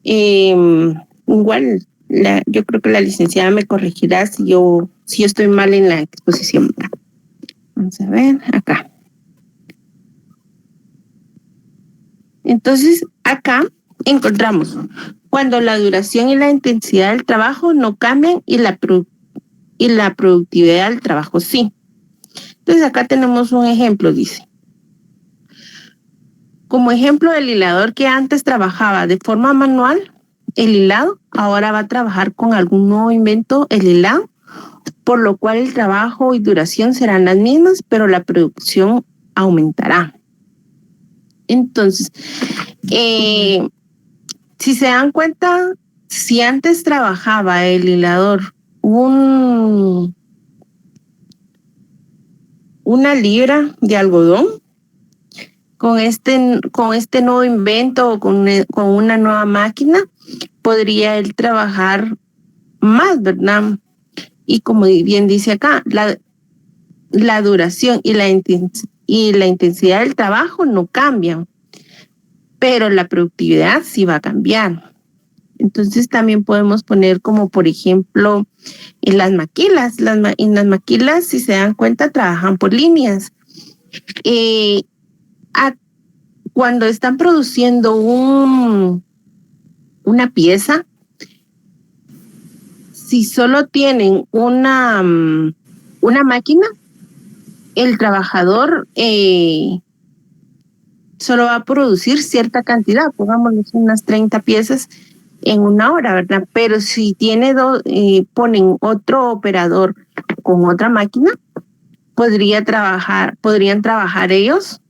Igual, yo creo que la licenciada me corregirá si yo estoy mal en la exposición. Vamos a ver acá. Entonces, acá encontramos cuando la duración y la intensidad del trabajo no cambian y la productividad del trabajo sí. Entonces, acá tenemos un ejemplo, dice. Como ejemplo, el hilador que antes trabajaba de forma manual, el hilado, ahora va a trabajar con algún nuevo invento, el hilado, por lo cual el trabajo y duración serán las mismas, pero la producción aumentará. Entonces, si se dan cuenta, si antes trabajaba el hilador una libra de algodón, con este nuevo invento o con una nueva máquina, podría él trabajar más, ¿verdad? Y como bien dice acá, la duración y la intensidad del trabajo no cambian, pero la productividad sí va a cambiar. Entonces también podemos poner como, por ejemplo, en las maquilas. En las maquilas, si se dan cuenta, trabajan por líneas. Cuando están produciendo una pieza, si solo tienen una máquina, el trabajador solo va a producir cierta cantidad, pongámosle unas 30 piezas en una hora, ¿verdad? Pero si ponen otro operador con otra máquina, podrían trabajar ellos,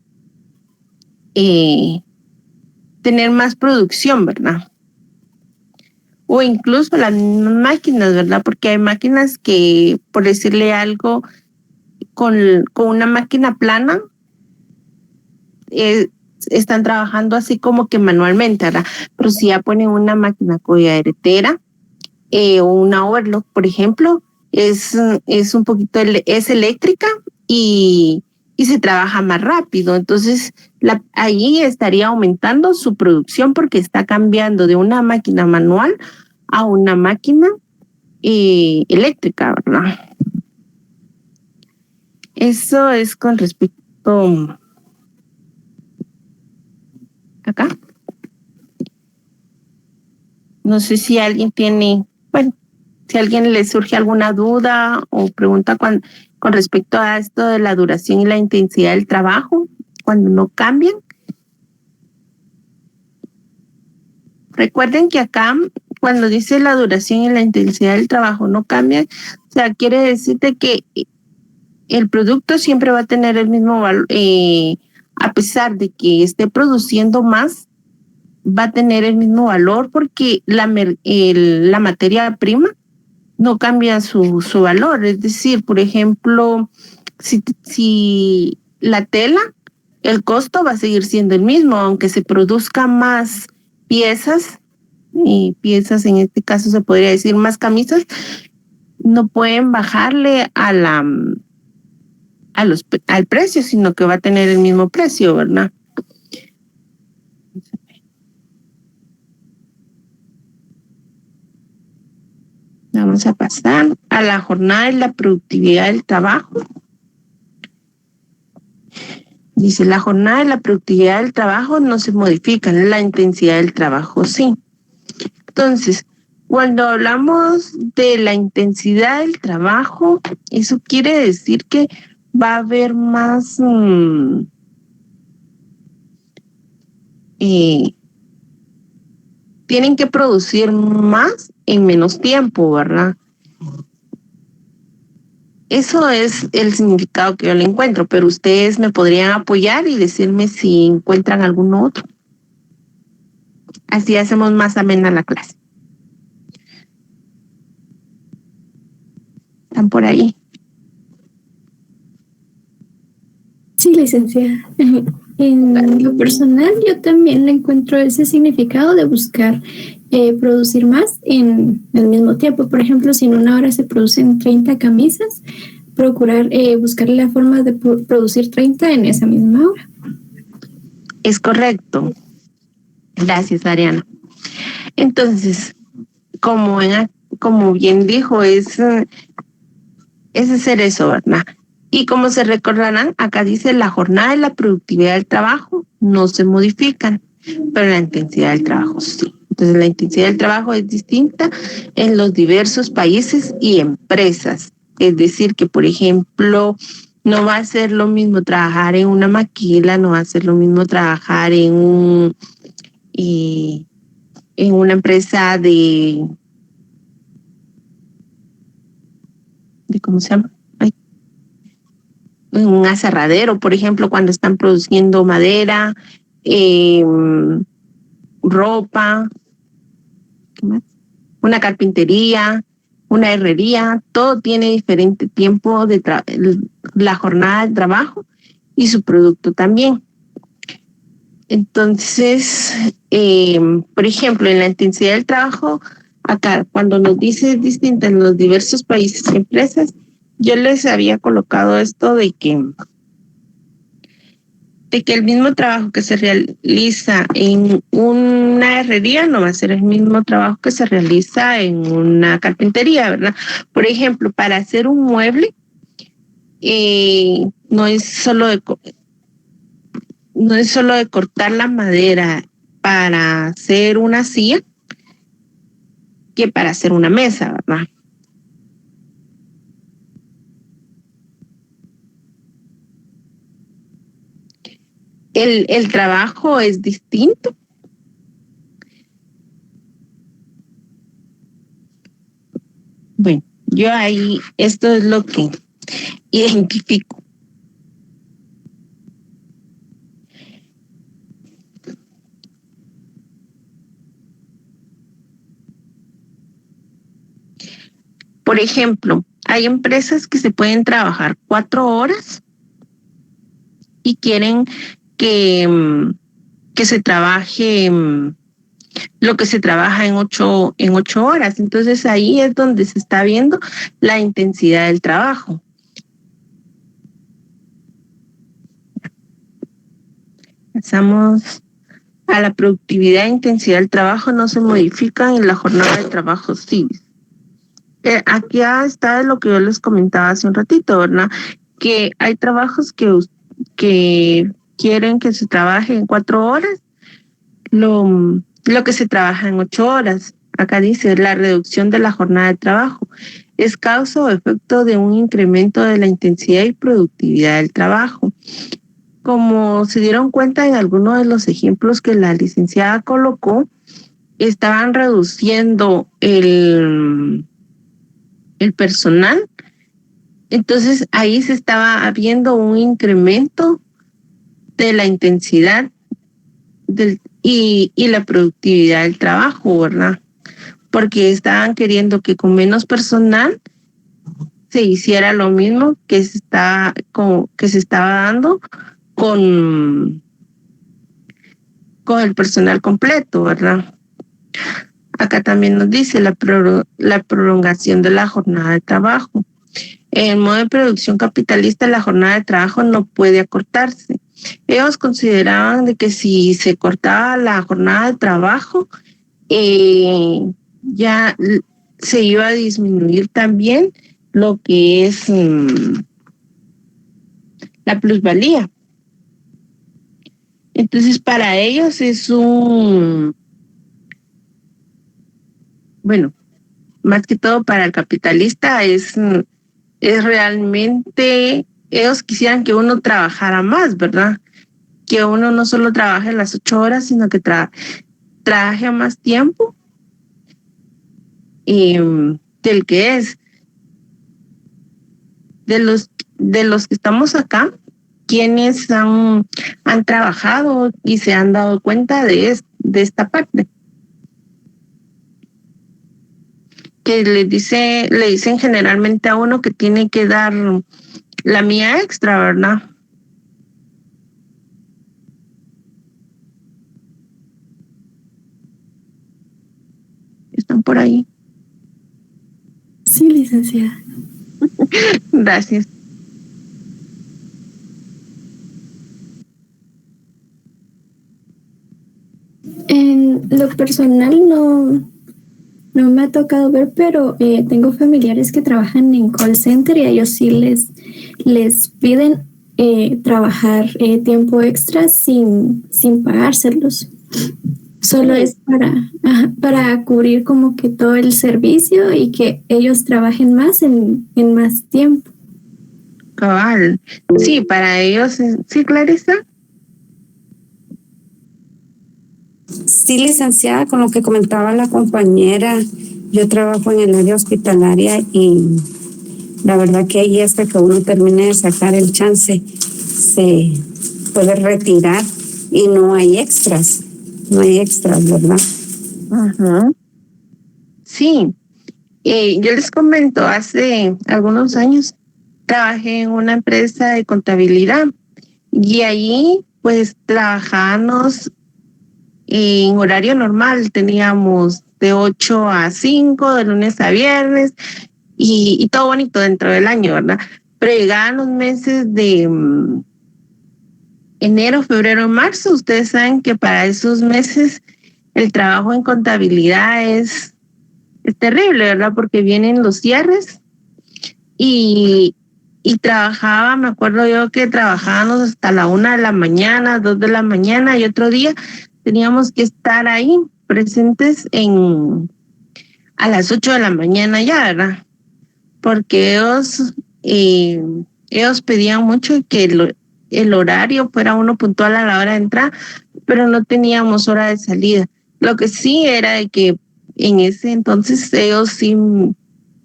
tener más producción, ¿verdad? O incluso las mismas máquinas, ¿verdad? Porque hay máquinas que, por decirle algo, con una máquina plana, están trabajando así como que manualmente, ¿verdad? Pero si ya ponen una máquina colladetera o una overlock, por ejemplo, es un poquito, es eléctrica y se trabaja más rápido. Entonces, allí estaría aumentando su producción porque está cambiando de una máquina manual a una máquina eléctrica, ¿verdad? Eso es con respecto acá. No sé si alguien si a alguien le surge alguna duda o pregunta con respecto a esto de la duración y la intensidad del trabajo, cuando no cambian. Recuerden que acá, cuando dice la duración y la intensidad del trabajo no cambian, o sea, quiere decirte que el producto siempre va a tener el mismo valor, a pesar de que esté produciendo más, va a tener el mismo valor porque la materia prima no cambia su valor. Es decir, por ejemplo, si la tela, el costo va a seguir siendo el mismo, aunque se produzca más piezas, y piezas en este caso se podría decir más camisas, no pueden bajarle al precio, sino que va a tener el mismo precio, ¿verdad? Vamos a pasar a la jornada y la productividad del trabajo. Dice, la jornada y la productividad del trabajo no se modifican, la intensidad del trabajo sí. Entonces, cuando hablamos de la intensidad del trabajo, eso quiere decir que va a haber más tienen que producir más en menos tiempo, ¿verdad? Eso es el significado que yo le encuentro, pero ustedes me podrían apoyar y decirme si encuentran algún otro. Así hacemos más amena la clase. ¿Están por ahí? Sí, licenciada. En lo personal, yo también le encuentro ese significado de buscar producir más en el mismo tiempo. Por ejemplo, si en una hora se producen 30 camisas, procurar buscar la forma de producir 30 en esa misma hora. Es correcto. Gracias, Ariana. Entonces, como bien dijo, es hacer eso, ¿verdad? Y como se recordarán, acá dice la jornada y la productividad del trabajo no se modifican, pero la intensidad del trabajo sí. Entonces la intensidad del trabajo es distinta en los diversos países y empresas. Es decir, que por ejemplo, no va a ser lo mismo trabajar en una maquila, no va a ser lo mismo trabajar en una empresa de ¿cómo se llama? Ay, en un aserradero, por ejemplo, cuando están produciendo madera, eh, ropa, ¿qué más? Una carpintería, una herrería, todo tiene diferente tiempo de la jornada de trabajo y su producto también. Entonces, por ejemplo, en la intensidad del trabajo, acá cuando nos dice distinta en los diversos países y empresas, yo les había colocado esto de que el mismo trabajo que se realiza en una herrería no va a ser el mismo trabajo que se realiza en una carpintería, ¿verdad? Por ejemplo, para hacer un mueble, no es solo de cortar la madera para hacer una silla que para hacer una mesa, ¿verdad? El trabajo es distinto. Bueno, yo ahí, esto es lo que identifico. Por ejemplo, hay empresas que se pueden trabajar 4 horas y quieren que se trabaje lo que se trabaja en ocho horas. Entonces ahí es donde se está viendo la intensidad del trabajo. Pasamos a la productividad e intensidad del trabajo no se modifican en la jornada de trabajo civil. Aquí está lo que yo les comentaba hace un ratito, ¿verdad? Que hay trabajos que quieren que se trabaje en 4 horas, lo que se trabaja en 8 horas. Acá dice, la reducción de la jornada de trabajo es causa o efecto de un incremento de la intensidad y productividad del trabajo. Como se dieron cuenta en algunos de los ejemplos que la licenciada colocó, estaban reduciendo el personal. Entonces ahí se estaba habiendo un incremento de la intensidad y la productividad del trabajo, ¿verdad? Porque estaban queriendo que con menos personal se hiciera lo mismo que se estaba dando con, con el personal completo, ¿verdad? Acá también nos dice la prolongación de la jornada de trabajo. En el modo de producción capitalista, la jornada de trabajo no puede acortarse. Ellos consideraban de que si se cortaba la jornada de trabajo, ya se iba a disminuir también lo que es la plusvalía. Entonces, para ellos bueno, más que todo para el capitalista es realmente, ellos quisieran que uno trabajara más, ¿verdad? Que uno no solo trabaje las 8 horas, sino que trabaje más tiempo del que es. De los que estamos acá, quienes han trabajado y se han dado cuenta de esta parte. Que le dicen generalmente a uno que tiene que dar la mía extra, ¿verdad? ¿Están por ahí? Sí, licenciada. Gracias. En lo personal no me ha tocado ver, pero tengo familiares que trabajan en call center y a ellos sí les piden trabajar tiempo extra sin pagárselos. Solo es para cubrir como que todo el servicio y que ellos trabajen más en más tiempo. Cabal. Sí, para ellos, sí, Clarisa. Sí, licenciada, con lo que comentaba la compañera, yo trabajo en el área hospitalaria y la verdad que ahí hasta que uno termine de sacar el chance se puede retirar y no hay extras, ¿verdad? Ajá. Sí, yo les comento, hace algunos años trabajé en una empresa de contabilidad y ahí pues trabajábamos en horario normal, teníamos de 8 a 5, de lunes a viernes y todo bonito dentro del año, ¿verdad? Pero llegaban los meses de enero, febrero, marzo. Ustedes saben que para esos meses el trabajo en contabilidad es terrible, ¿verdad? Porque vienen los cierres y trabajaba, me acuerdo yo que trabajábamos hasta la 1 de la mañana, 2 de la mañana, y otro día teníamos que estar ahí presentes a las 8 de la mañana ya, ¿verdad? Porque ellos pedían mucho que el horario fuera uno puntual a la hora de entrar, pero no teníamos hora de salida. Lo que sí era de que en ese entonces ellos sí,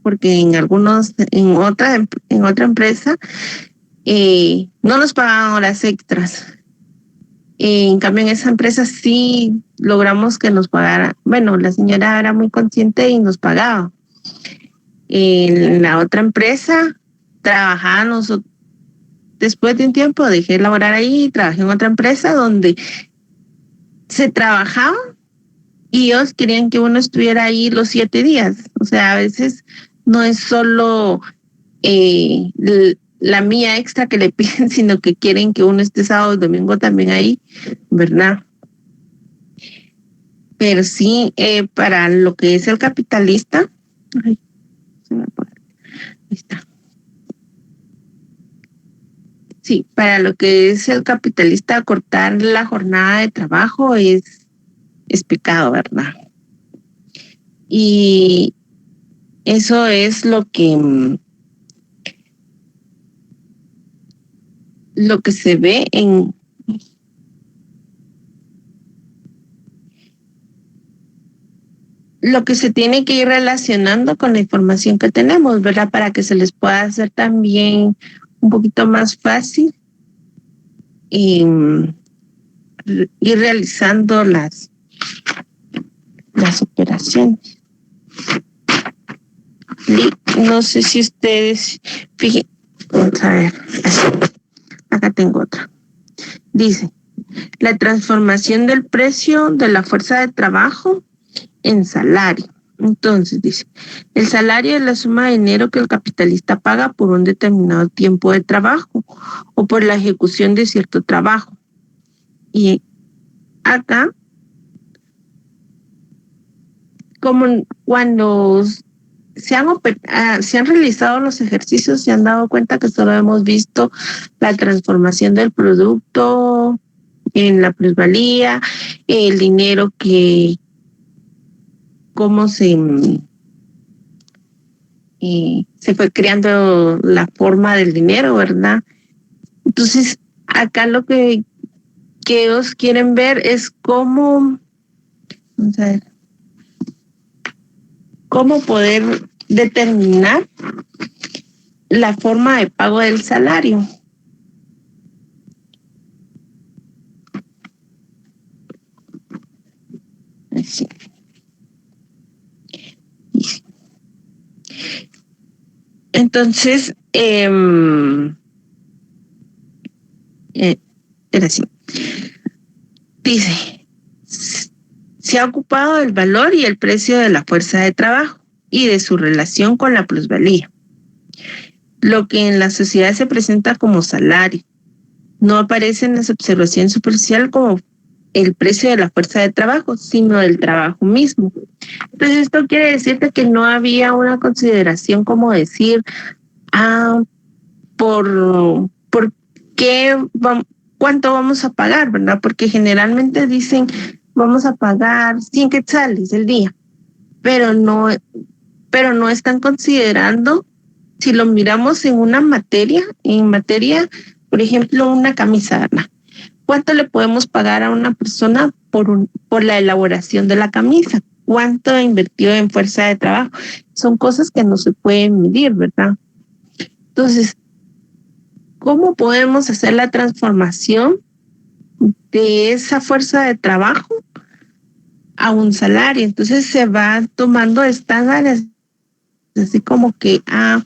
porque en otra empresa, no nos pagaban horas extras. En cambio, en esa empresa sí logramos que nos pagara. Bueno, la señora era muy consciente y nos pagaba. En la otra empresa trabajábamos, después de un tiempo dejé de laborar ahí y trabajé en otra empresa donde se trabajaba y ellos querían que uno estuviera ahí los 7 días. O sea, a veces no es solo la mía extra que le piden, sino que quieren que uno esté sábado y domingo también ahí, ¿verdad? Pero sí, para lo que es el capitalista, ay, se me apaga. Ahí está. Sí, para lo que es el capitalista, cortar la jornada de trabajo es pecado, ¿verdad? Y eso es lo que se ve en lo que se tiene que ir relacionando con la información que tenemos, ¿verdad? Para que se les pueda hacer también un poquito más fácil ir realizando las operaciones. No sé si ustedes, fíjense, vamos a ver, acá tengo otra. Dice, la transformación del precio de la fuerza de trabajo en salario. Entonces dice, el salario es la suma de dinero que el capitalista paga por un determinado tiempo de trabajo o por la ejecución de cierto trabajo. Y acá, como cuando se han realizado los ejercicios, se han dado cuenta que solo hemos visto la transformación del producto en la plusvalía, el dinero cómo se fue creando la forma del dinero, ¿verdad? Entonces, acá lo que ellos quieren ver es cómo poder determinar la forma de pago del salario. Así. Entonces, era así. Dice, se ha ocupado del valor y el precio de la fuerza de trabajo y de su relación con la plusvalía. Lo que en la sociedad se presenta como salario no aparece en la observación superficial como el precio de la fuerza de trabajo, sino del trabajo mismo. Entonces, esto quiere decirte que no había una consideración como decir, ah, por qué, cuánto vamos a pagar, ¿verdad? Porque generalmente dicen, vamos a pagar 100 quetzales el día, pero no están considerando, si lo miramos en materia, por ejemplo, una camisa, ¿verdad? ¿Cuánto le podemos pagar a una persona por la elaboración de la camisa? ¿Cuánto invirtió en fuerza de trabajo? Son cosas que no se pueden medir, ¿verdad? Entonces, ¿cómo podemos hacer la transformación de esa fuerza de trabajo a un salario? Entonces se va tomando estándares, así como que a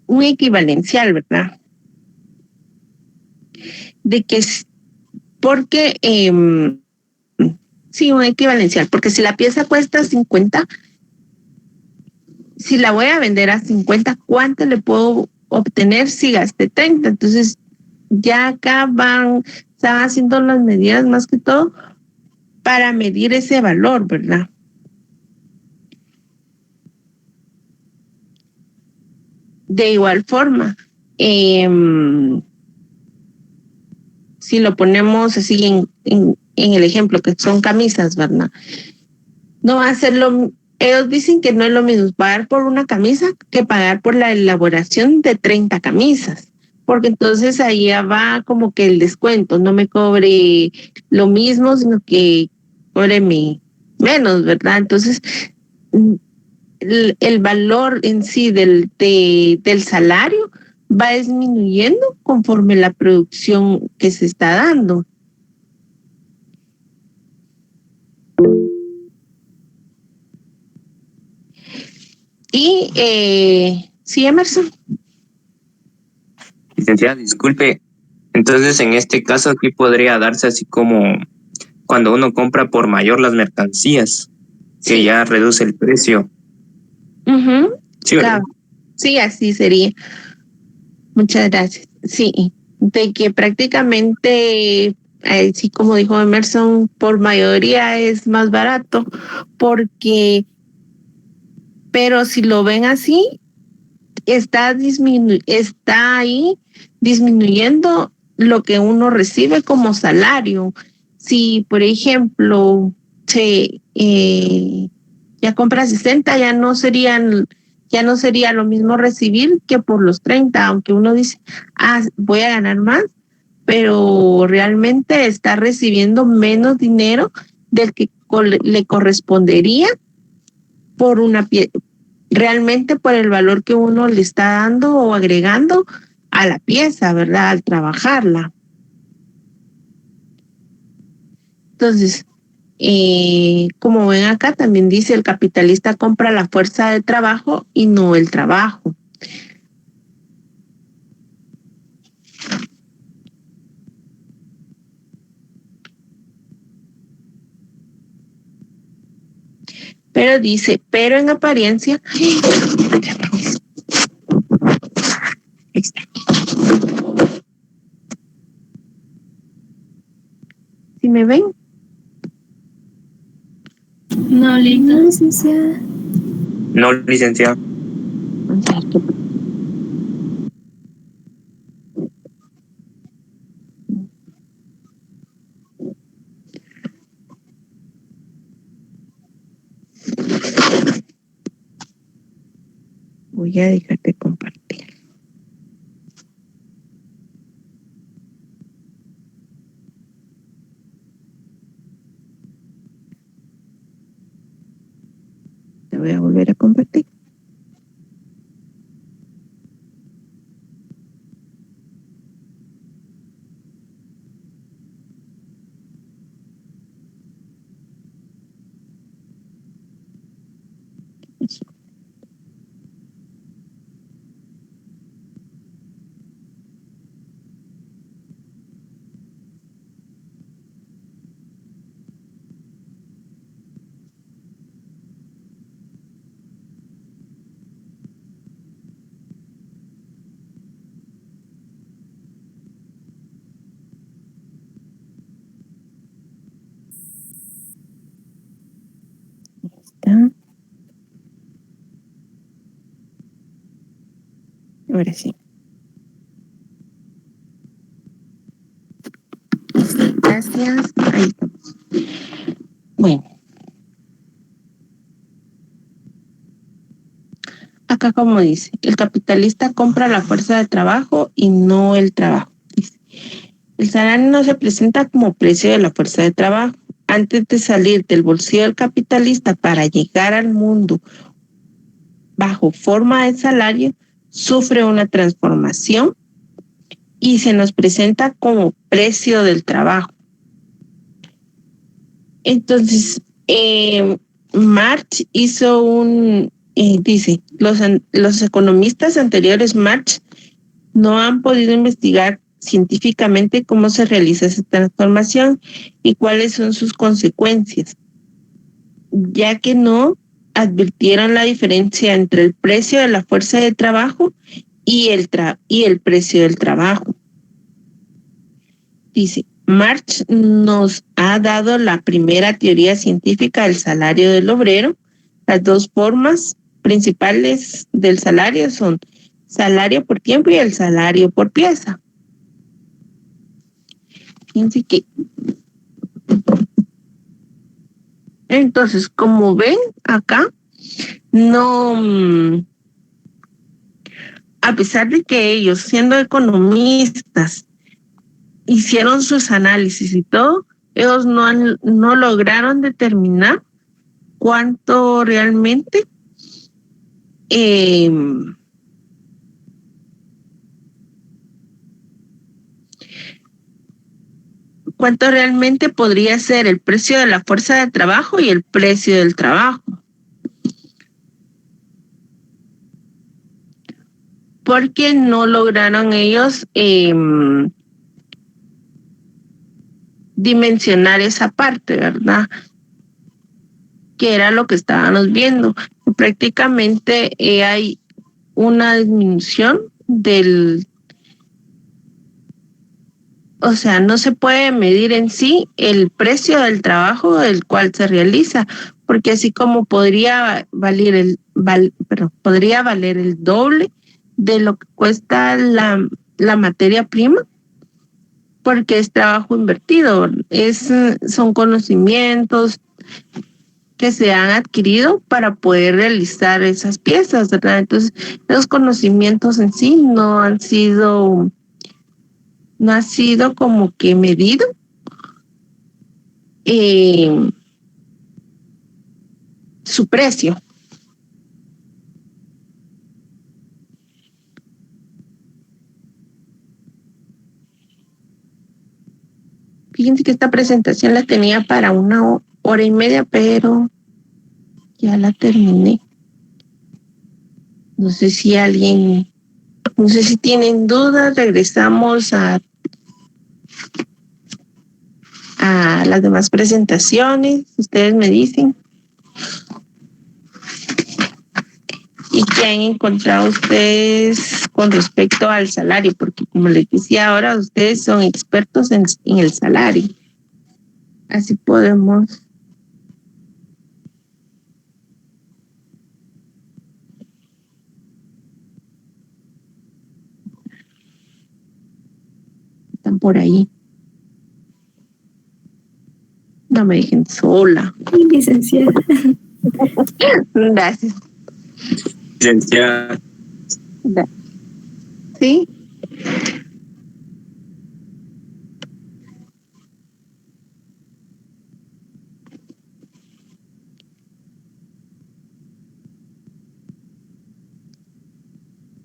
un equivalencial, ¿verdad? De que porque sí, un equivalencial, porque si la pieza cuesta 50, si la voy a vender a 50, ¿cuánto le puedo obtener si gasté 30? Entonces, ya acá están haciendo las medidas más que todo para medir ese valor, ¿verdad? De igual forma, si lo ponemos así en el ejemplo, que son camisas, ¿verdad? No va a ser ellos dicen que no es lo mismo pagar por una camisa que pagar por la elaboración de 30 camisas, porque entonces ahí ya va como que el descuento, no me cobre lo mismo, sino que cóbreme menos, ¿verdad? Entonces, el valor en sí del salario va disminuyendo conforme la producción que se está dando. Y sí, Emerson. Licenciada, disculpe. Entonces, en este caso, aquí podría darse así como cuando uno compra por mayor las mercancías, que Sí. ya reduce el precio. Sí, ¿verdad? Claro. Sí, así sería. Muchas gracias. Sí, de que prácticamente, sí, como dijo Emerson, por mayoría es más barato, porque, pero si lo ven así, está ahí disminuyendo lo que uno recibe como salario. Si, por ejemplo, ya compra 60, ya no sería lo mismo recibir que por los 30, aunque uno dice, voy a ganar más, pero realmente está recibiendo menos dinero del que le correspondería por una pieza, realmente por el valor que uno le está dando o agregando a la pieza, ¿verdad? Al trabajarla. Entonces, como ven acá, también dice el capitalista compra la fuerza de trabajo y no el trabajo. Pero dice, pero en apariencia, ¿sí me ven? No, licenciada. No, licenciada. Voy a dejar de compartir. Te voy a volver a compartir. está. Ahora sí. Gracias. Ahí estamos. Bueno. Acá como dice, el capitalista compra la fuerza de trabajo y no el trabajo. Dice, el salario no se presenta como precio de la fuerza de trabajo. Antes de salir del bolsillo del capitalista para llegar al mundo bajo forma de salario, sufre una transformación y se nos presenta como precio del trabajo. Entonces, Marx hizo dice, los economistas anteriores Marx no han podido investigar científicamente cómo se realiza esa transformación y cuáles son sus consecuencias, ya que no advirtieron la diferencia entre el precio de la fuerza de trabajo y el precio del trabajo. Dice, Marx nos ha dado la primera teoría científica del salario del obrero. Las dos formas principales del salario son salario por tiempo y el salario por pieza. Fíjense que entonces, como ven acá, no, a pesar de que ellos, siendo economistas, hicieron sus análisis y todo, ellos no lograron determinar cuánto realmente podría ser el precio de la fuerza de trabajo y el precio del trabajo. Porque no lograron ellos dimensionar esa parte, ¿verdad? Que era lo que estábamos viendo. Prácticamente hay una disminución o sea, no se puede medir en sí el precio del trabajo del cual se realiza, porque así como podría valer el doble de lo que cuesta la materia prima, porque es trabajo invertido, son conocimientos que se han adquirido para poder realizar esas piezas, ¿verdad? Entonces, los conocimientos en sí no han sido como que medido su precio. Fíjense que esta presentación la tenía para 1 hora y media, pero ya la terminé. No sé si tienen dudas, regresamos a las demás presentaciones, ustedes me dicen. ¿Y qué han encontrado ustedes con respecto al salario? Porque como les decía ahora, ustedes son expertos en el salario. Así podemos. Están por ahí. No me dejen sola. Licenciada. Gracias. Licenciada. ¿Sí?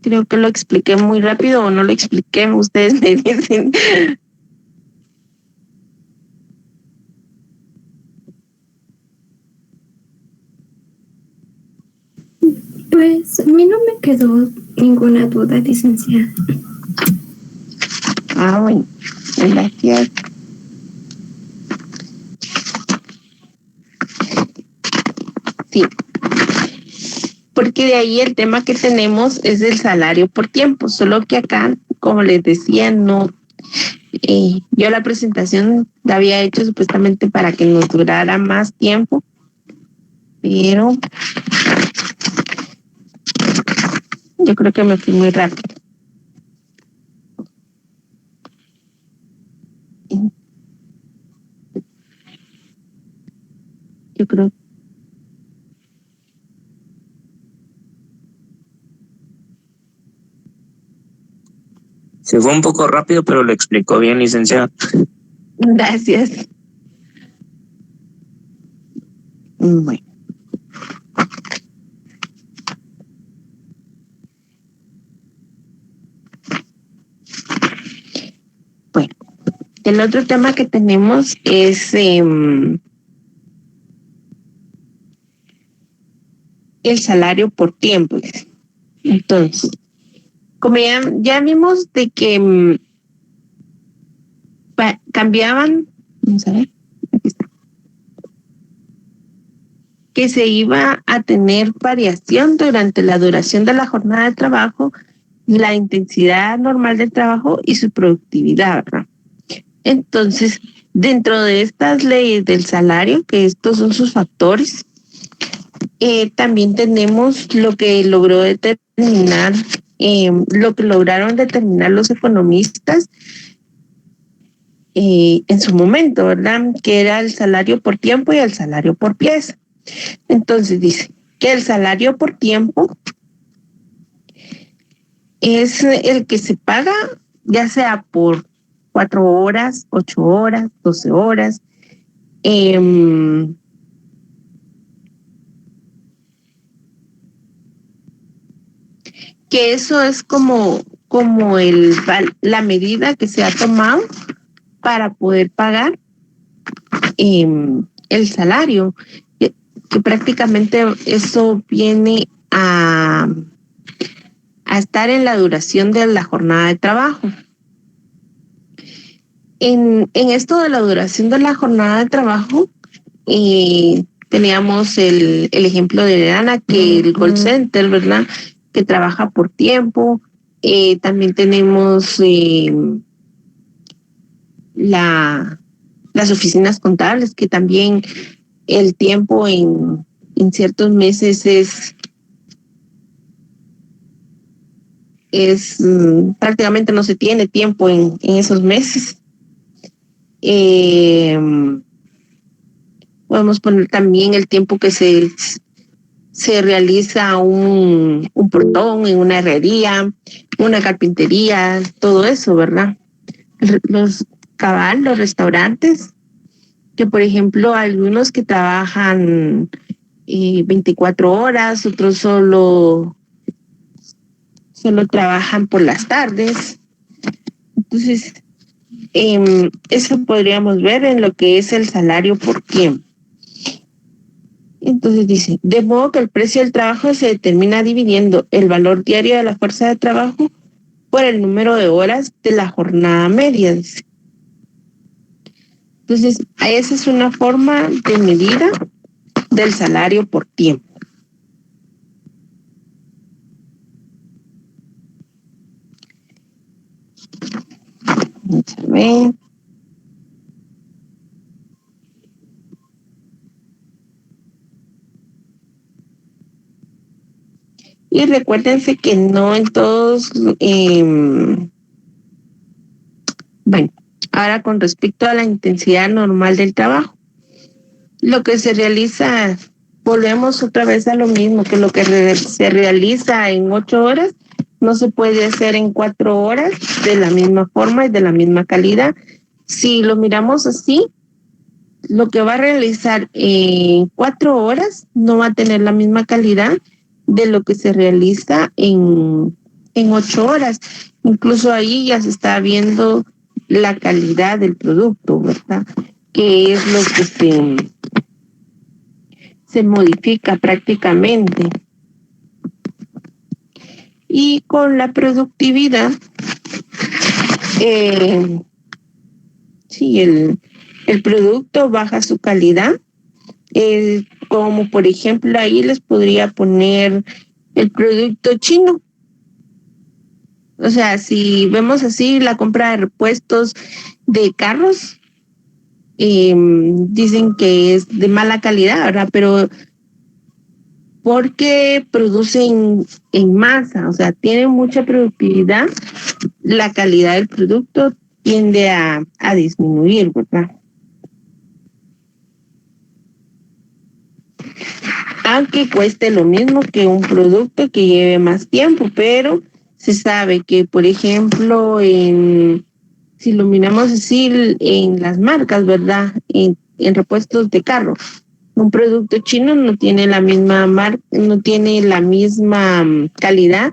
Creo que lo expliqué muy rápido o no lo expliqué, ustedes me dicen. Pues a mí no me quedó ninguna duda, licenciada. Bueno, gracias. Sí. Porque de ahí el tema que tenemos es el salario por tiempo, solo que acá, como les decía, no, yo la presentación la había hecho supuestamente para que nos durara más tiempo, pero yo creo que me fui muy rápido. Yo creo. Se fue un poco rápido, pero lo explicó bien, licenciada. Gracias. Bueno. Bueno, el otro tema que tenemos es el salario por tiempo. Entonces, como ya vimos de que cambiaban, vamos a ver, aquí está, que se iba a tener variación durante la duración de la jornada de trabajo, la intensidad normal del trabajo y su productividad, ¿verdad? Entonces, dentro de estas leyes del salario, que estos son sus factores, también tenemos lo que logró determinar, lo que lograron determinar los economistas en su momento, ¿verdad? Que era el salario por tiempo y el salario por pieza. Entonces dice que el salario por tiempo es el que se paga ya sea por 4 horas, 8 horas, 12 horas, que eso es como la medida que se ha tomado para poder pagar el salario, que prácticamente eso viene a estar en la duración de la jornada de trabajo. En esto de la duración de la jornada de trabajo, teníamos el ejemplo de Ana, que el call center, ¿verdad?, que trabaja por tiempo. También tenemos las oficinas contables, que también el tiempo en ciertos meses es prácticamente no se tiene tiempo en esos meses. Podemos poner también el tiempo que se realiza un portón en una herrería, una carpintería, todo eso, ¿verdad? Los restaurantes, que por ejemplo algunos que trabajan 24 horas, otros solo trabajan por las tardes. Entonces, eso podríamos ver en lo que es el salario por tiempo. Entonces dice, de modo que el precio del trabajo se determina dividiendo el valor diario de la fuerza de trabajo por el número de horas de la jornada media. Dice. Entonces, esa es una forma de medida del salario por tiempo. Vamos a ver. Y recuérdense que no en todos, bueno, ahora con respecto a la intensidad normal del trabajo, lo que se realiza, volvemos otra vez a lo mismo, que lo que se realiza en 8 horas no se puede hacer en 4 horas de la misma forma y de la misma calidad. Si lo miramos así, lo que va a realizar en 4 horas no va a tener la misma calidad de lo que se realiza en 8 horas. Incluso ahí ya se está viendo la calidad del producto, ¿verdad? Que es lo que se modifica prácticamente. Y con la productividad, sí, el producto baja su calidad, como por ejemplo ahí les podría poner el producto chino. O sea, si vemos así la compra de repuestos de carros, dicen que es de mala calidad, ¿verdad? Pero porque producen en masa, o sea, tienen mucha productividad, la calidad del producto tiende a disminuir, ¿verdad? Aunque cueste lo mismo que un producto que lleve más tiempo, pero se sabe que, por ejemplo, si lo miramos así en las marcas, ¿verdad? En repuestos de carro, un producto chino no tiene la misma no tiene la misma calidad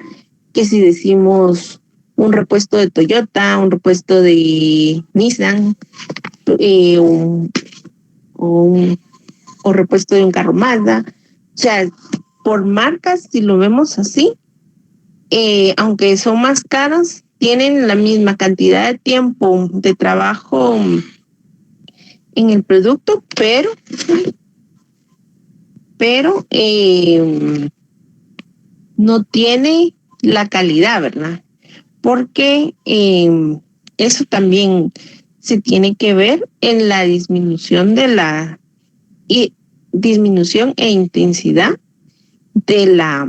que si decimos un repuesto de Toyota, un repuesto de Nissan, o repuesto de un carro Mazda. O sea, por marcas, si lo vemos así, aunque son más caros, tienen la misma cantidad de tiempo de trabajo en el producto, pero no tiene la calidad, ¿verdad? Porque eso también se tiene que ver en la disminución disminución e intensidad de la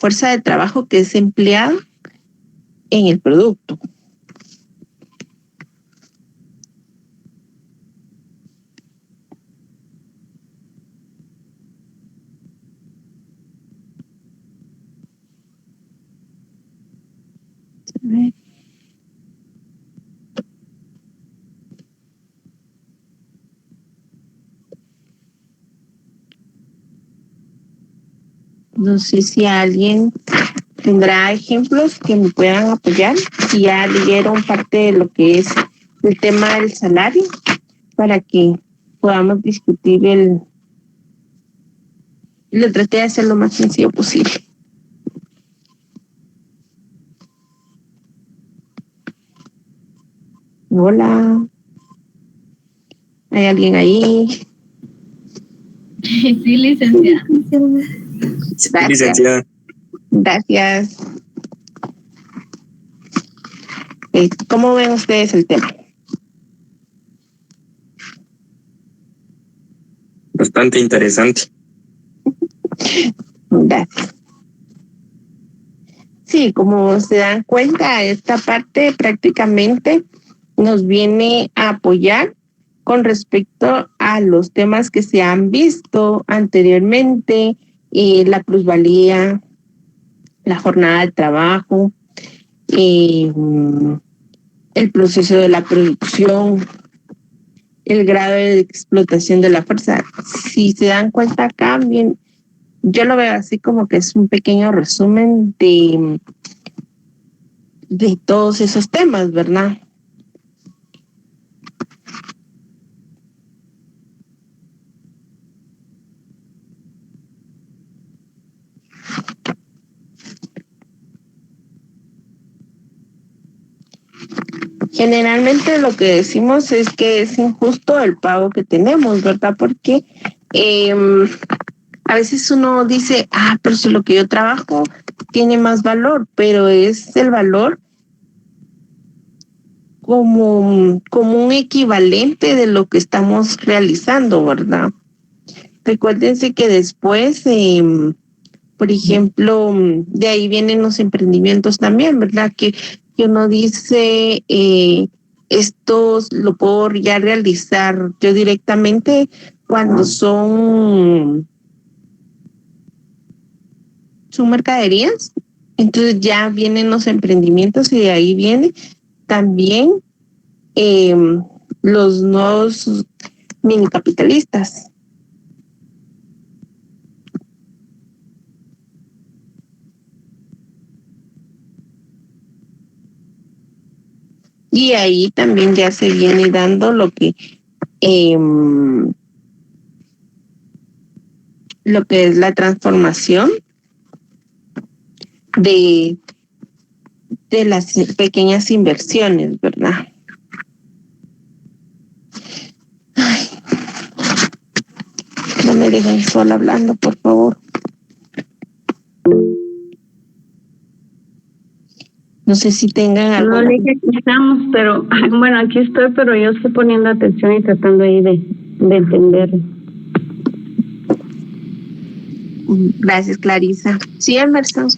fuerza de trabajo que es empleada en el producto. No sé si alguien tendrá ejemplos que me puedan apoyar, si ya leyeron parte de lo que es el tema del salario, para que podamos discutir lo traté de hacer lo más sencillo posible. Hola. ¿Hay alguien ahí? Sí, licenciada. Gracias. Licenciada. Gracias. ¿Cómo ven ustedes el tema? Bastante interesante. Gracias. Sí, como se dan cuenta, esta parte prácticamente nos viene a apoyar con respecto a los temas que se han visto anteriormente, la plusvalía, la jornada de trabajo, el proceso de la producción, el grado de explotación de la fuerza. Si se dan cuenta acá, bien, yo lo veo así como que es un pequeño resumen de todos esos temas, ¿verdad? Generalmente lo que decimos es que es injusto el pago que tenemos, ¿verdad? Porque a veces uno dice, pero si lo que yo trabajo tiene más valor, pero es el valor como un equivalente de lo que estamos realizando, ¿verdad? Recuérdense que después, por ejemplo, de ahí vienen los emprendimientos también, ¿verdad? Que uno dice, estos lo puedo ya realizar yo directamente cuando son mercaderías. Entonces ya vienen los emprendimientos y de ahí viene también los nuevos mini capitalistas. Y ahí también ya se viene dando lo que es la transformación de las pequeñas inversiones, ¿verdad? Ay, no me dejen sola hablando, por favor. No sé si tengan algo. No, dije que estamos, pero bueno, aquí estoy, pero yo estoy poniendo atención y tratando ahí de entender. Gracias, Clarisa. Sí, Emerson.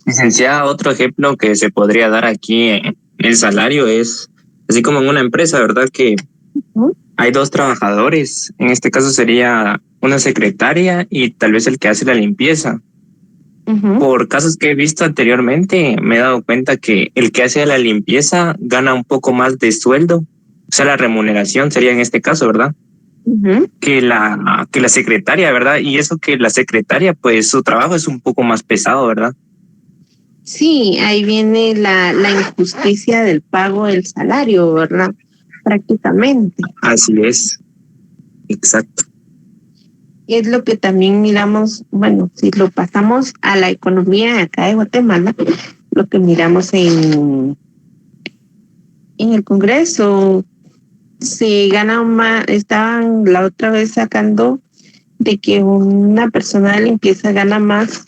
Licenciada, otro ejemplo que se podría dar aquí en el salario es, así como en una empresa, ¿verdad? Que hay dos trabajadores. En este caso sería una secretaria y tal vez el que hace la limpieza. Por casos que he visto anteriormente, me he dado cuenta que el que hace la limpieza gana un poco más de sueldo. O sea, la remuneración sería en este caso, ¿verdad? Que la secretaria, ¿verdad? Y eso que la secretaria, pues su trabajo es un poco más pesado, ¿verdad? Sí, ahí viene la injusticia del pago del salario, ¿verdad? Prácticamente. Así es, exacto. Es lo que también miramos, bueno, si lo pasamos a la economía de acá de Guatemala, lo que miramos en el Congreso, se gana más, estaban la otra vez sacando de que una persona de limpieza gana más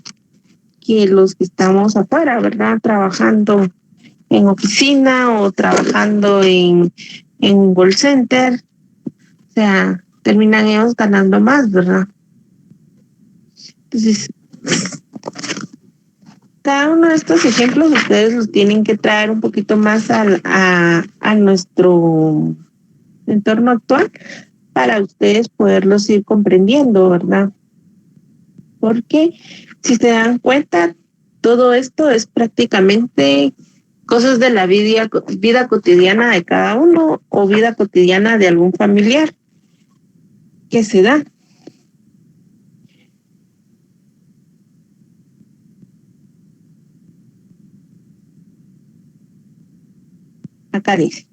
que los que estamos afuera, ¿verdad? Trabajando en oficina o trabajando en call center. O sea, terminan ellos ganando más, ¿verdad? Entonces, cada uno de estos ejemplos ustedes los tienen que traer un poquito más a nuestro entorno actual para ustedes poderlos ir comprendiendo, ¿verdad? Porque si se dan cuenta, todo esto es prácticamente cosas de la vida cotidiana de cada uno o vida cotidiana de algún familiar que se da. Acá dice,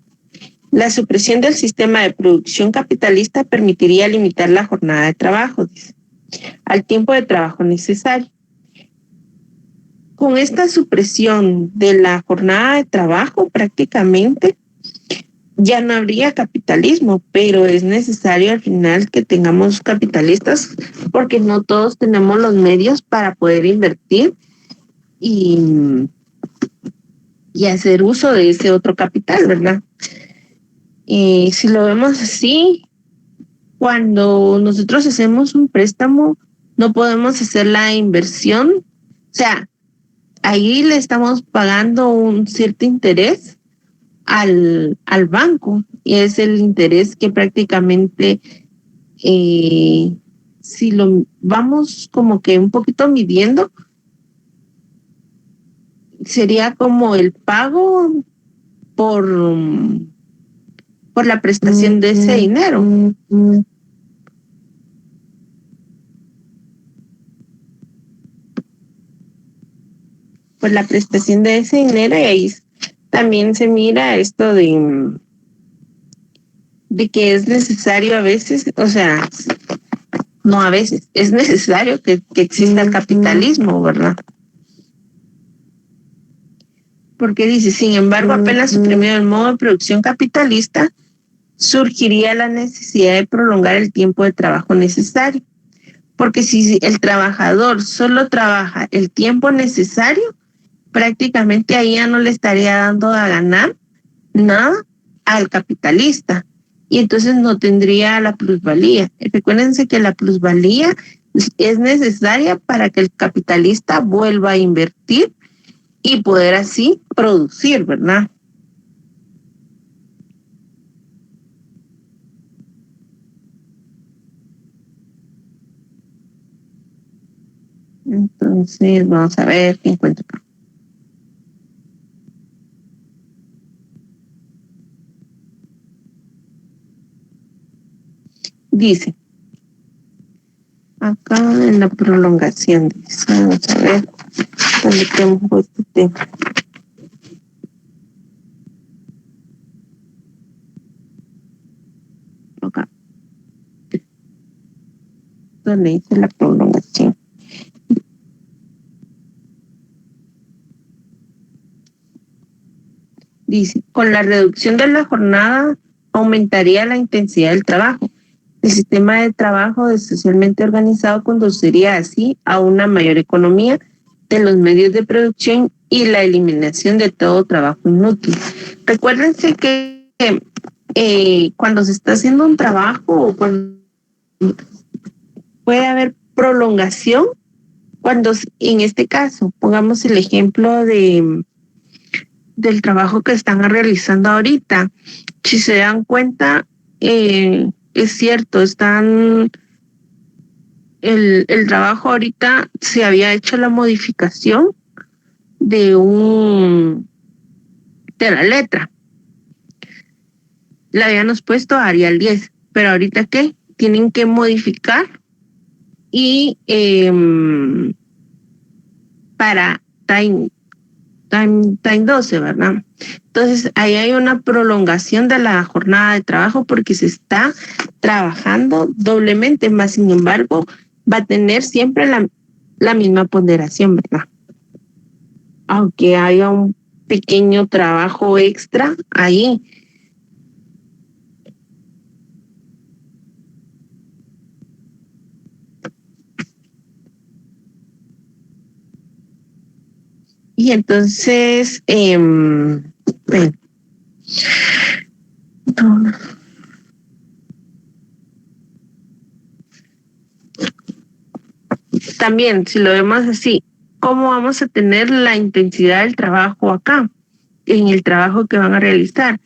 la supresión del sistema de producción capitalista permitiría limitar la jornada de trabajo, dice, al tiempo de trabajo necesario. Con esta supresión de la jornada de trabajo, prácticamente ya no habría capitalismo, pero es necesario al final que tengamos capitalistas porque no todos tenemos los medios para poder invertir y hacer uso de ese otro capital, ¿verdad? Si lo vemos así, cuando nosotros hacemos un préstamo, no podemos hacer la inversión, o sea, ahí le estamos pagando un cierto interés al banco y es el interés que prácticamente si lo vamos como que un poquito midiendo, sería como el pago por la prestación de ese dinero. Por la prestación de ese dinero y ahí también se mira esto de que es necesario a veces, o sea, no a veces, es necesario que exista el capitalismo, ¿verdad? Porque dice, sin embargo, apenas suprimido el modo de producción capitalista, surgiría la necesidad de prolongar el tiempo de trabajo necesario. Porque si el trabajador solo trabaja el tiempo necesario, prácticamente ahí ya no le estaría dando a ganar nada al capitalista y entonces no tendría la plusvalía. Recuérdense que la plusvalía es necesaria para que el capitalista vuelva a invertir y poder así producir, ¿verdad? Entonces, vamos a ver qué encuentro. Dice, acá en la prolongación, dice, vamos a ver dónde tengo este tema. Acá. Donde dice la prolongación. Dice, con la reducción de la jornada aumentaría la intensidad del trabajo. El sistema de trabajo socialmente organizado conduciría así a una mayor economía de los medios de producción y la eliminación de todo trabajo inútil. Recuérdense que cuando se está haciendo un trabajo, puede haber prolongación cuando en este caso, pongamos el ejemplo del trabajo que están realizando ahorita. Si se dan cuenta, es cierto, el trabajo ahorita se había hecho la modificación de la letra. La habíamos puesto a Arial 10, pero ahorita ¿qué? Tienen que modificar y para time 12, ¿verdad? Entonces, ahí hay una prolongación de la jornada de trabajo porque se está trabajando doblemente, más sin embargo, va a tener siempre la misma ponderación, ¿verdad? Aunque haya un pequeño trabajo extra ahí. Y entonces, bueno, también, si lo vemos así, ¿cómo vamos a tener la intensidad del trabajo acá, en el trabajo que van a realizar?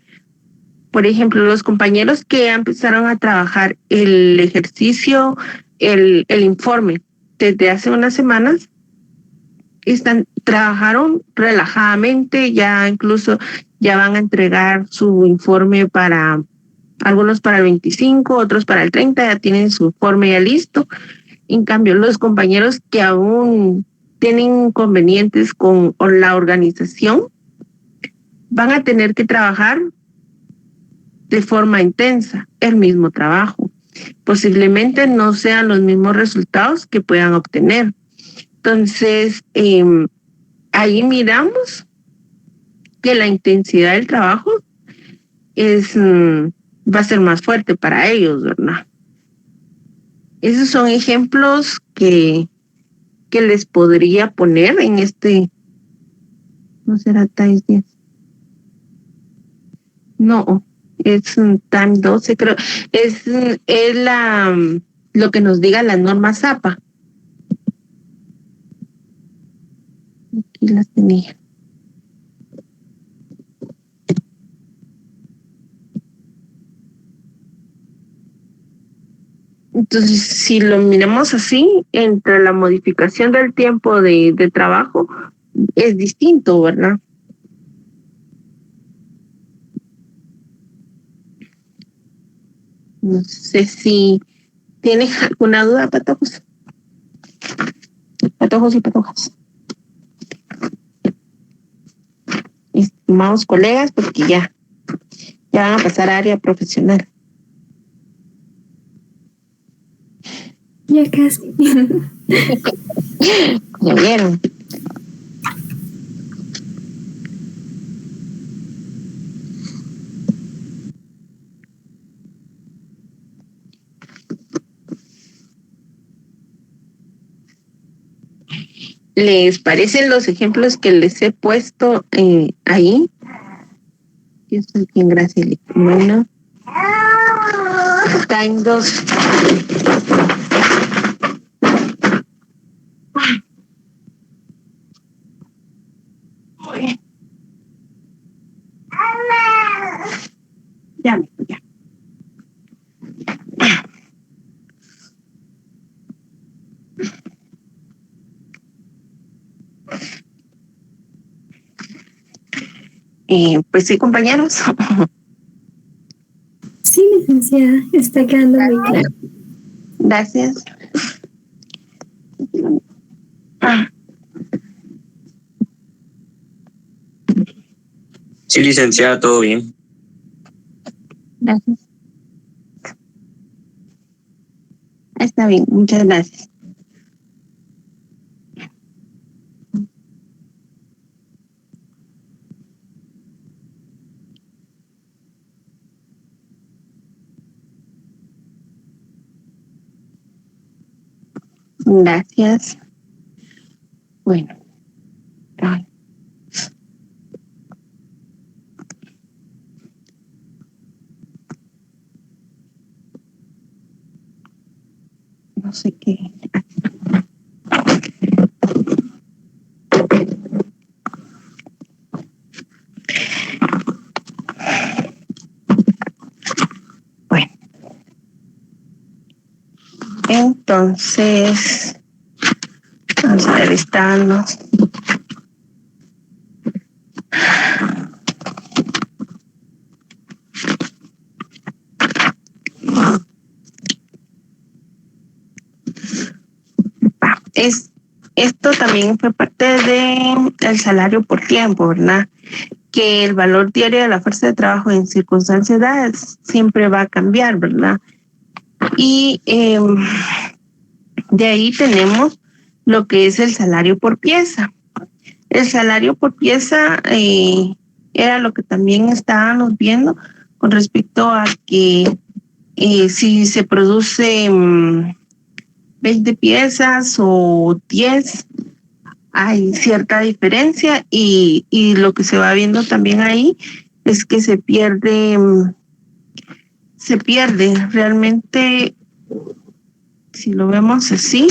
Por ejemplo, los compañeros que empezaron a trabajar el ejercicio, el informe desde hace unas semanas, trabajaron relajadamente, ya incluso ya van a entregar su informe algunos para el 25, otros para el 30, ya tienen su informe ya listo. En cambio, los compañeros que aún tienen inconvenientes con la organización van a tener que trabajar de forma intensa el mismo trabajo. Posiblemente no sean los mismos resultados que puedan obtener. Entonces, ahí miramos que la intensidad del trabajo va a ser más fuerte para ellos, ¿verdad? Esos son ejemplos que les podría poner en no será TAIS 10. No, es TAIM 12, creo. Es lo que nos diga la norma ZAPA. Aquí las tenía. Entonces, si lo miramos así, entre la modificación del tiempo de trabajo, es distinto, ¿verdad? No sé si tienes alguna duda, patojos. Patojos y patojas. Estimados colegas, porque ya van a pasar a área profesional. Ya casi. Ya vieron. ¿Les parecen los ejemplos que les he puesto ahí? Yo soy quien gracias. Bueno. Time 2. Ya. Pues sí, compañeros. Sí, licenciada, está quedando muy claro. Gracias. Sí, licenciada, todo bien. Gracias. Está bien, muchas gracias. Gracias. Bueno. Ay. no sé qué. Bueno, entonces, vamos a ver, estamos. Esto también fue parte del salario por tiempo, ¿verdad? Que el valor diario de la fuerza de trabajo en circunstancias dadas siempre va a cambiar, ¿verdad? Y de ahí tenemos lo que es el salario por pieza. El salario por pieza era lo que también estábamos viendo con respecto a que si se produce 20 piezas o 10, hay cierta diferencia y lo que se va viendo también ahí es que se pierde realmente, si lo vemos así,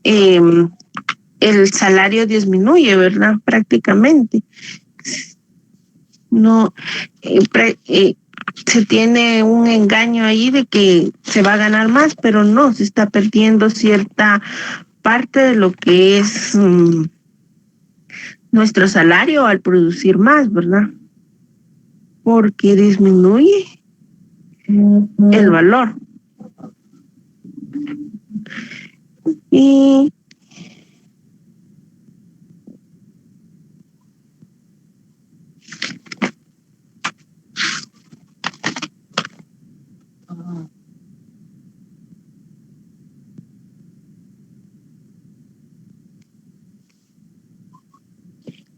el salario disminuye, ¿verdad? Prácticamente. No, se tiene un engaño ahí de que se va a ganar más, pero no, se está perdiendo cierta parte de lo que es nuestro salario al producir más, ¿verdad? Porque disminuye el valor. Y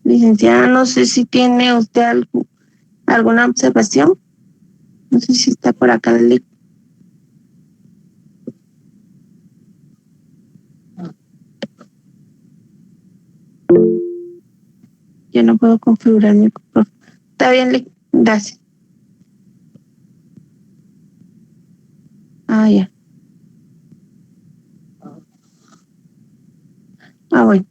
licenciada, no sé si tiene usted alguna observación. No sé si está por acá. Yo no puedo configurar mi micrófono. Está bien, gracias. Ah, ya. Bueno.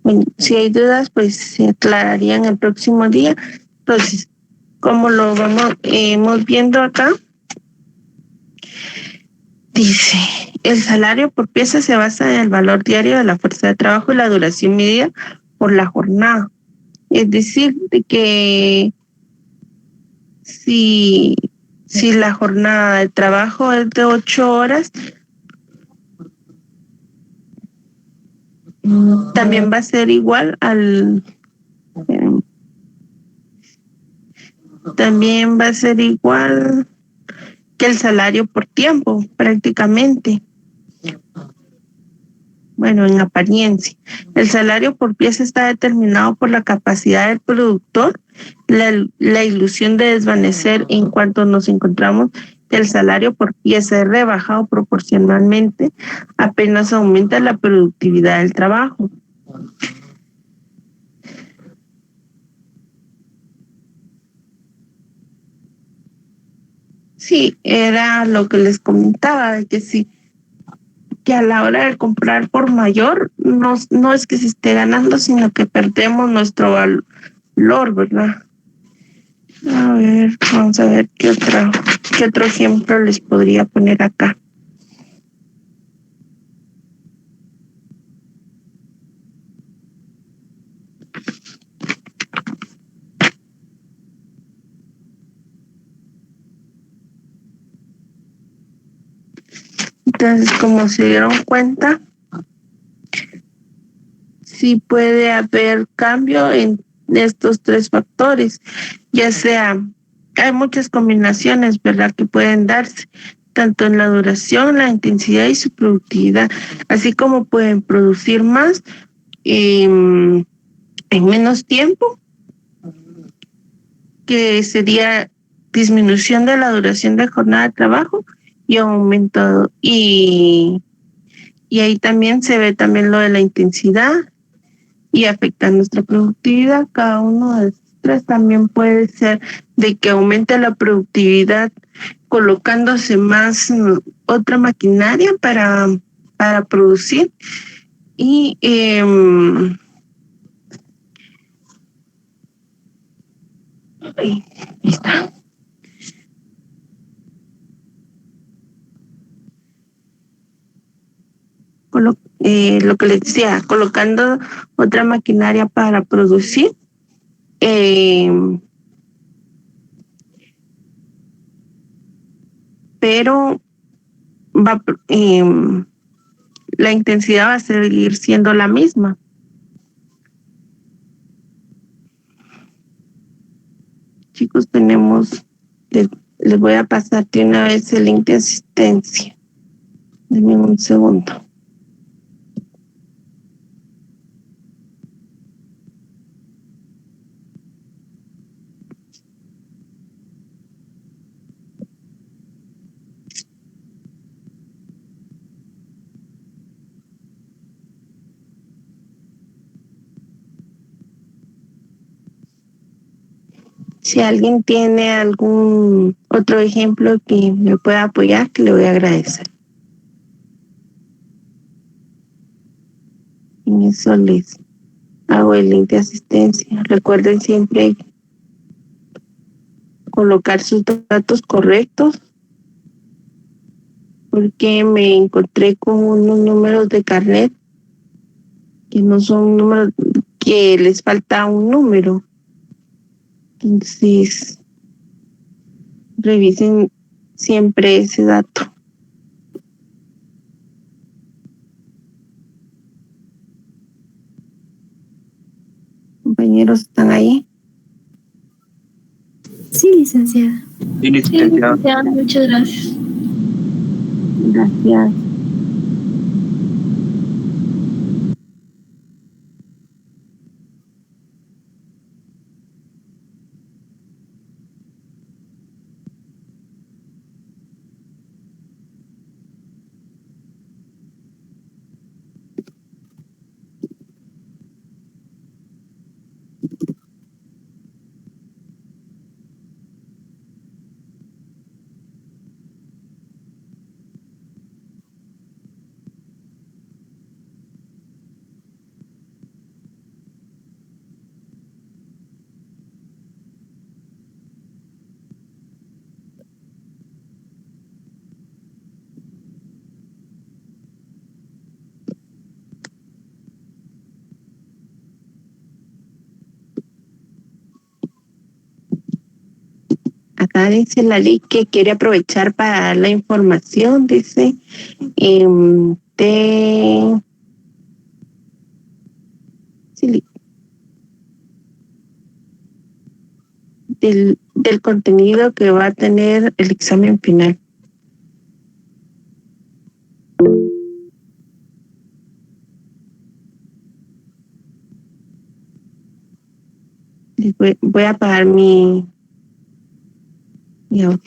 Bueno, si hay dudas, pues se aclararían el próximo día. Entonces, como lo vamos viendo acá, dice, el salario por pieza se basa en el valor diario de la fuerza de trabajo y la duración medida por la jornada. Es decir, de que si la jornada de trabajo es de 8 horas, también va a ser igual también va a ser igual que el salario por tiempo, prácticamente. Bueno, en apariencia. El salario por pieza está determinado por la capacidad del productor, la ilusión de desvanecer en cuanto nos encontramos que el salario por pieza es rebajado proporcionalmente, apenas aumenta la productividad del trabajo. Sí, era lo que les comentaba, de que sí, que a la hora de comprar por mayor, no es que se esté ganando, sino que perdemos nuestro valor, ¿verdad? A ver, vamos a ver qué otro ejemplo les podría poner acá. Entonces, como se dieron cuenta, sí puede haber cambio en estos tres factores, ya sea, hay muchas combinaciones, ¿verdad?, que pueden darse, tanto en la duración, la intensidad y su productividad, así como pueden producir más en menos tiempo, que sería disminución de la duración de jornada de trabajo y aumento, y ahí también se ve también lo de la intensidad y afecta nuestra productividad. Cada uno de estos tres también puede ser de que aumente la productividad colocándose más otra maquinaria para producir y ahí está. Lo que les decía, colocando otra maquinaria para producir. Pero va, la intensidad va a seguir siendo la misma. Chicos, les voy a pasar de una vez el link de asistencia. Denme un segundo. Si alguien tiene algún otro ejemplo que me pueda apoyar, que le voy a agradecer. En eso les hago el link de asistencia. Recuerden siempre colocar sus datos correctos, porque me encontré con unos números de carnet que no son números, que les falta un número. Entonces, revisen siempre ese dato. Compañeros, ¿están ahí? Sí, licenciada. Sí, licenciado. Licenciada, muchas gracias. Gracias. Acá dice la ley que quiere aprovechar para dar la información, dice, sí, del contenido que va a tener el examen final. Voy a apagar mi audio.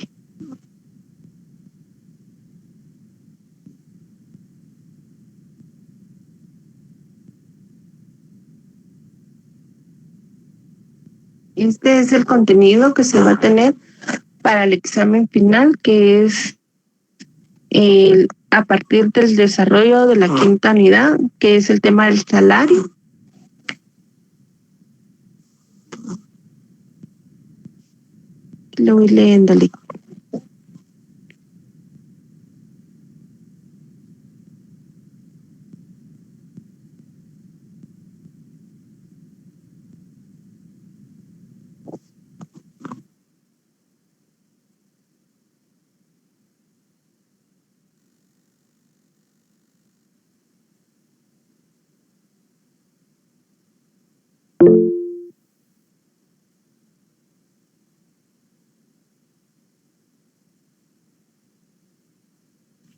Este es el contenido que se va a tener para el examen final, que es a partir del desarrollo de la quinta unidad, que es el tema del salario. Lo voy leyéndole.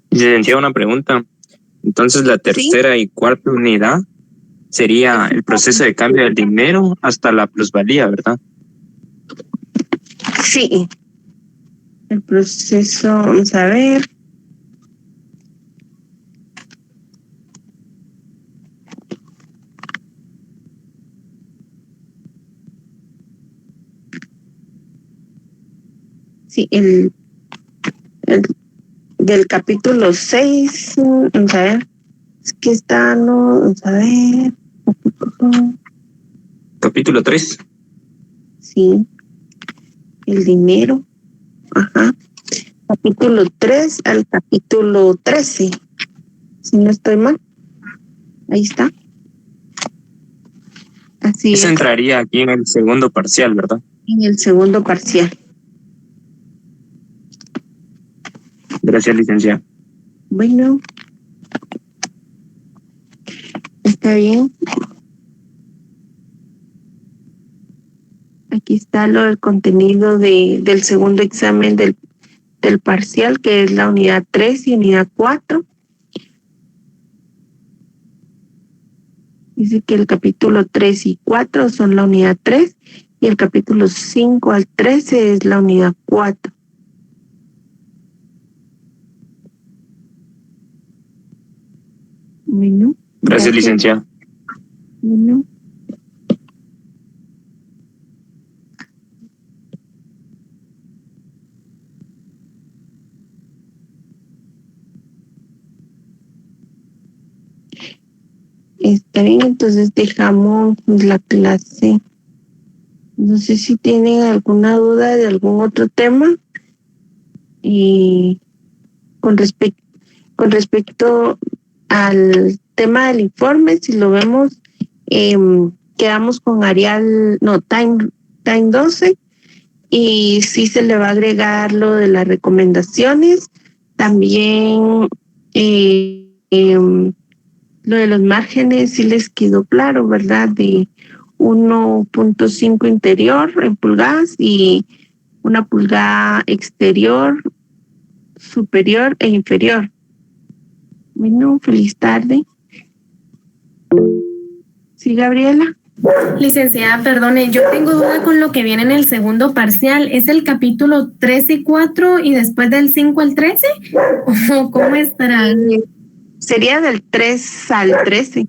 Licenciado, una pregunta. Entonces, la tercera y cuarta unidad sería el proceso de cambio del dinero hasta la plusvalía, ¿verdad? Sí. El proceso, vamos a ver. Sí, del capítulo 6. Vamos a ver. Es que está, no, vamos a ver. Capítulo 3. Sí, el dinero. Ajá. Capítulo 3 al capítulo 13. Si no estoy mal. Ahí está. Así Eso es. entraría aquí en el segundo parcial, ¿verdad? En el segundo parcial. Gracias, licenciada. Bueno, está bien. Aquí está lo del contenido del segundo examen del parcial, que es la unidad 3 y unidad 4. Dice que el capítulo 3 y 4 son la unidad 3 y el capítulo 5 al 13 es la unidad 4. Bueno, Gracias, licenciada. Bueno. Está bien, entonces dejamos la clase. No sé si tienen alguna duda de algún otro tema. Y con respecto al tema del informe, si lo vemos, quedamos con Arial, no, Time 12, y sí se le va a agregar lo de las recomendaciones, también lo de los márgenes sí les quedó claro, ¿verdad? De 1.5 interior en pulgadas y 1 pulgada exterior, superior e inferior. Bueno, feliz tarde. Sí, Gabriela. Licenciada, perdone, yo tengo duda con lo que viene en el segundo parcial. ¿Es el capítulo 3 y 4 y después del 5 al 13? ¿O cómo estará? Sería del 3 al 13.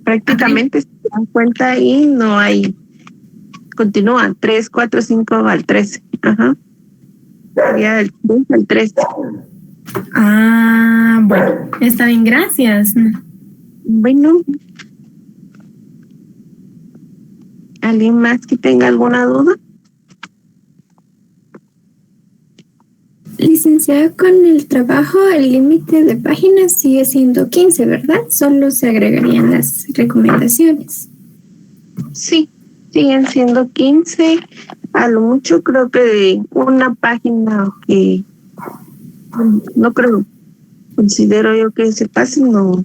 Prácticamente, si se dan cuenta ahí, no hay. Continúa, 3, 4, 5 al 13. Ajá. Sería del 3 al 13. Ah, bueno, está bien, gracias. Bueno, ¿alguien más que tenga alguna duda? Licenciada, con el trabajo, el límite de páginas sigue siendo 15, ¿verdad? Solo se agregarían las recomendaciones. Sí, siguen siendo 15. A lo mucho creo que de una página que no creo, considero yo que se pase, no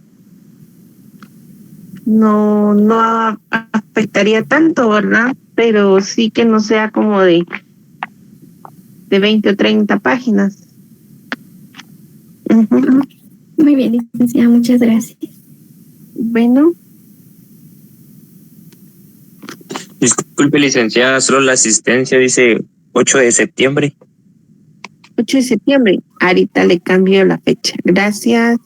afectaría tanto, ¿verdad? Pero sí que no sea como de 20 o 30 páginas. Uh-huh. Muy bien, licenciada, muchas gracias. Bueno. Disculpe, licenciada, solo la asistencia dice 8 de septiembre. 8 de septiembre. Ahorita le cambio la fecha. Gracias.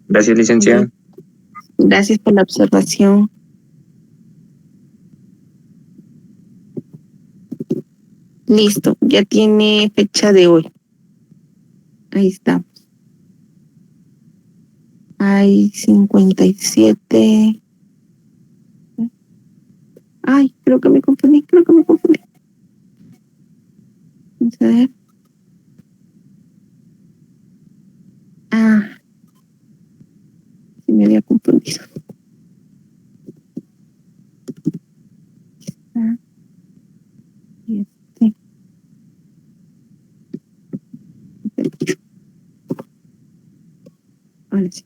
Gracias, licenciada. Gracias por la observación. Listo, ya tiene fecha de hoy. Ahí está. Hay 57. Ay, creo que me confundí. Vamos a ver. Ah, sí me había confundido. Ah, este. Ahora sí.